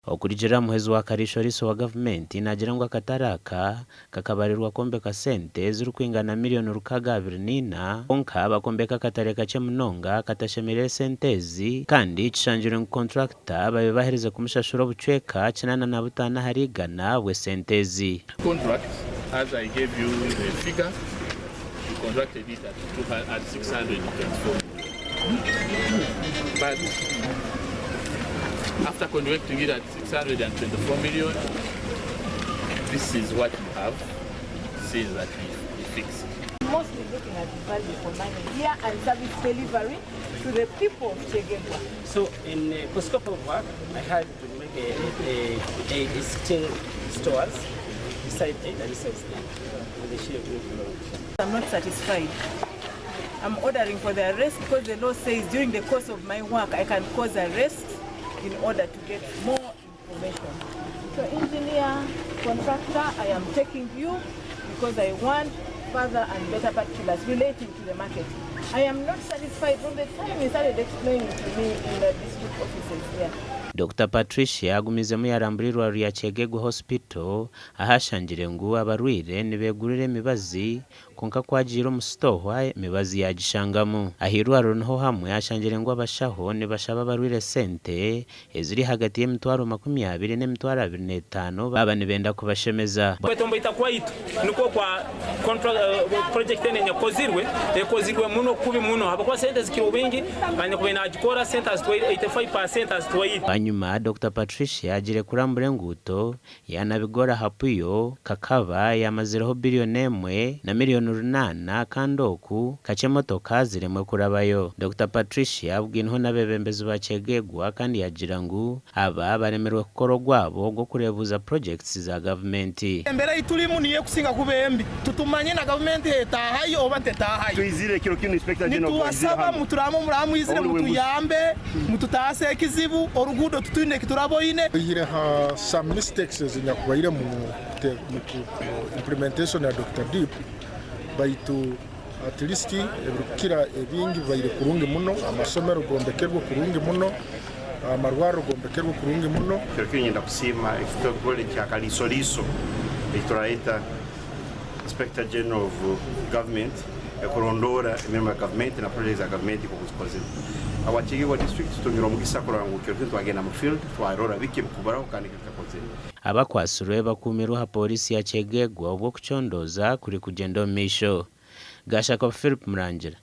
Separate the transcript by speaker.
Speaker 1: Okurijira muhezi wa karishoriso wa government inagira ngo akataraka kakabarirwa kombeka sente ziri kwingana miliyoni 24 konka bakombeka katareka cye munonga katashemire sentezi kandi kishanjire ngo contractor babe bahereze kumushashuro bucweka kinana na butana harigana we sentezi.
Speaker 2: Contract, as I gave you the figure, you contracted it at 624 million. But after contracting it at 624 million, this is what you have. This is that we fixed.
Speaker 3: Mostly looking at the value for money here and service delivery to the people of Kyegegwa.
Speaker 4: So in the scope of work, I had to make a 16 stores beside it and besides it.
Speaker 3: I'm not satisfied. I'm ordering for the arrest because the law says during the course of my work I can cause arrest in order to get more information. So engineer, contractor, I am taking you because I want further and better particulars relating to the market. I am not satisfied from the time he started explaining to me in the district offices here.
Speaker 1: Dr. Patricia agumizemo yaramburirwa ya Kyegegwa Hospital ahashangire ngo abarwire nibegurire mibazi konka kwagiro mustohwa mibazi yagishangamu ahirwaro nho hamwe ashangire ngo abashaho nibashaba abarwire sente eziri hagati y'emitwaro 20 n'emitwaro 25 baba nibenda kubashemeza
Speaker 4: kwetombo itakuwa itu niko kwa control project ene nyakozirwe ekozirwe muno kubi muno habakwa sente zikiro bingi banye kubena agikora sente as 85% as 2 nyuma Dr. Patricia agire kurambure nguto yanabigora hapuyo kakaba yamazireho billion emwe na miliyoni 8 kandoku kachemotoka ziremwe kurabayo. Dr. Patricia abwinho nabebembezi ba Kyegegwa kandi yagira ngo aba baremerwe kukorogwabo go kurebuza projects za government.
Speaker 5: Embere itulimu niye kusinga kubembi tutumanye na government heta hayo obante tahayo
Speaker 6: tuizire kiro kino inspector general
Speaker 5: tuwasaba muturamo muramu izire mutuyambe mututase ekizibu orugudo tutune kituraboine
Speaker 7: yire ha some mistakes zinyakubaire mu implementation ya Dr. Deep baitu at least kira ebingi baire kurungi muno amasomero gombekerwa kurungi muno amarwaro gombekerwa kurungi muno
Speaker 6: kiro nyenda kusima ekitogole kya kalisoliso ekituraita inspector general of government ekurondora member government na projects za government ko kuzikozera Kyegegwa district tunyura mu gisakura ngo kyo twagenda mu field twarora bike kubaraho kandi kikakozera
Speaker 1: abakwasirwe bakumirwa ha polisi ya Kyegegwa ubwo kuchondoza kuri kugenda misho Gashaka Philip Murangira.